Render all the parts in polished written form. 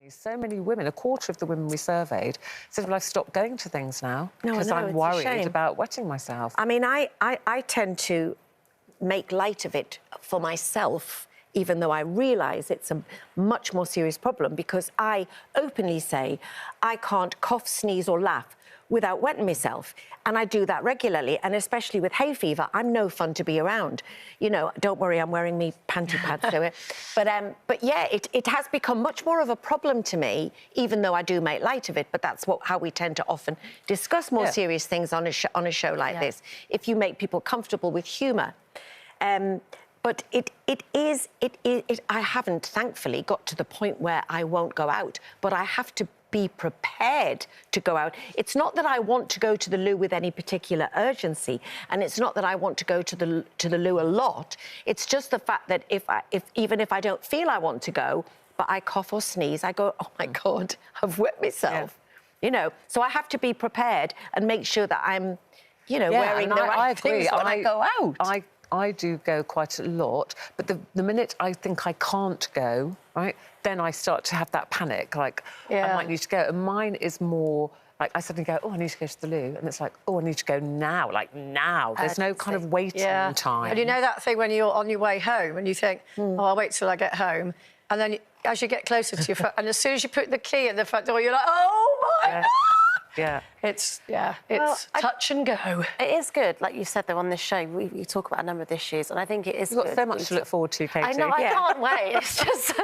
So many women, a quarter of the women we surveyed, said, well, I've stopped going to things now because I'm it's worried about wetting myself. I mean, I tend to make light of it for myself, even though I realise it's a much more serious problem, because I openly say I can't cough, sneeze or laugh without wetting myself. And I do that regularly, and especially with hay fever, I'm no fun to be around. You know, don't worry, I'm wearing me panty pads to it. But yeah, it has become much more of a problem to me, even though I do make light of it, but that's how we tend to often discuss more serious things on a show like this, if you make people comfortable with humour. But I haven't, thankfully, got to the point where I won't go out, but I have to be prepared to go out. It's not that I want to go to the loo with any particular urgency, and it's not that I want to go to the loo a lot. It's just the fact that even if I don't feel I want to go, but I cough or sneeze, I go, oh my God, I've wet myself. You know, so I have to be prepared and make sure that I'm, you know, wearing the right things when I go out. I do go quite a lot, but the minute I think I can't go, right, then I start to have that panic, like, I might need to go. And mine is more like I suddenly go, oh, I need to go to the loo. And it's like, oh, I need to go now, like now. There's no kind of waiting time. And you know that thing when you're on your way home and you think, oh, I'll wait till I get home. And then as you get closer to your front, and as soon as you put the key in the front door, you're like, oh, my God! Yeah. It's touch and go. It is good, like you said, though, on this show, we talk about a number of issues, and I think it is You've got so much to look forward to, Katie. I know, I can't wait. It's just,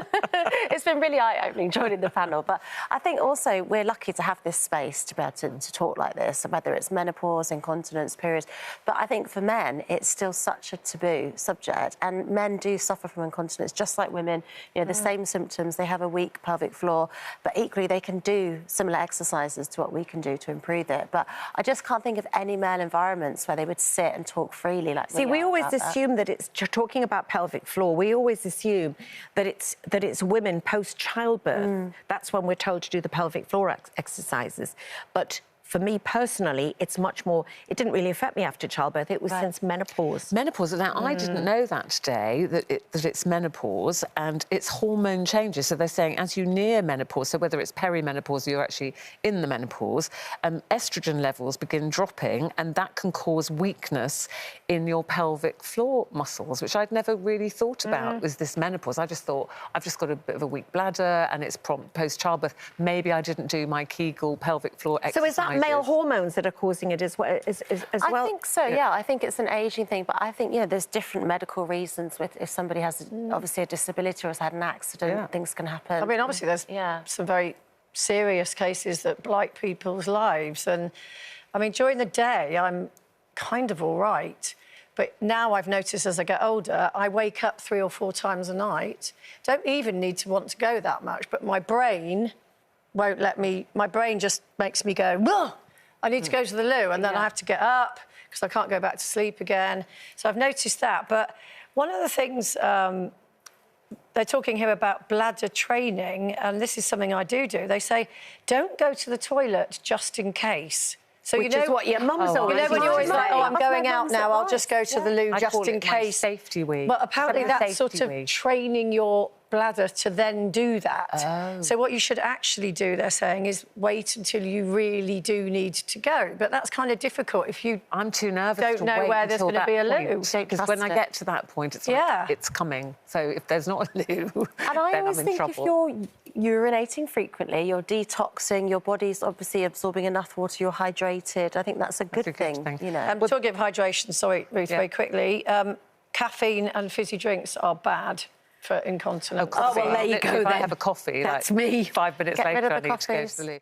it's been really eye-opening joining the panel, but I think also we're lucky to have this space to be able to talk like this, whether it's menopause, incontinence, periods, but I think for men, it's still such a taboo subject, and men do suffer from incontinence, just like women, you know, the same symptoms, they have a weak pelvic floor, but equally they can do similar exercises to what we can do to improve it. But I just can't think of any male environments where they would sit and talk freely like See, we always assume that it's talking about pelvic floor. We always assume that it's women post-childbirth. That's when we're told to do the pelvic floor exercises. But for me personally, it's much more... It didn't really affect me after childbirth. It was since menopause. Menopause. Now, I didn't know that today, that it's menopause and it's hormone changes. So they're saying as you near menopause, so whether it's perimenopause or you're actually in the menopause, estrogen levels begin dropping, and that can cause weakness in your pelvic floor muscles, which I'd never really thought about was this menopause. I just thought, I've just got a bit of a weak bladder and it's post-childbirth. Maybe I didn't do my Kegel pelvic floor exercise. So is that male hormones that are causing it as well? I think so, yeah. I think it's an ageing thing, but I think, you know, there's different medical reasons with if somebody has obviously a disability or has had an accident, things can happen. I mean, obviously there's some very serious cases that blight people's lives, and I mean, during the day I'm kind of all right, but now I've noticed as I get older, I wake up 3 or 4 times a night. Don't even need to want to go that much, but my brain won't let me... My brain just makes me go, whoa, I need to go to the loo, and then I have to get up because I can't go back to sleep again. So I've noticed that. But one of the things... they're talking here about bladder training, and this is something I do. They say, don't go to the toilet just in case. So Which is what your mum's always... You know when you're always like, oh, I'm going out now, I'll just go to the loo just in case. Safety week. But apparently that's sort of training your bladder to then do that. So what you should actually do, they're saying, is wait until you really do need to go. But that's kind of difficult if you... I'm too nervous don't know where there's going to be a loo. Because when I get to that point, it's like, it's coming. So if there's not a loo, and I always think if you're urinating frequently, you're detoxing, your body's obviously absorbing enough water, you're hydrated. I think that's a good thing. You know. Talking of hydration, sorry, Ruth, very quickly, caffeine and fizzy drinks are bad for incontinence. Oh, well, there you go, If then. I have a coffee, That's like me. 5 minutes later, I need to go to the loo.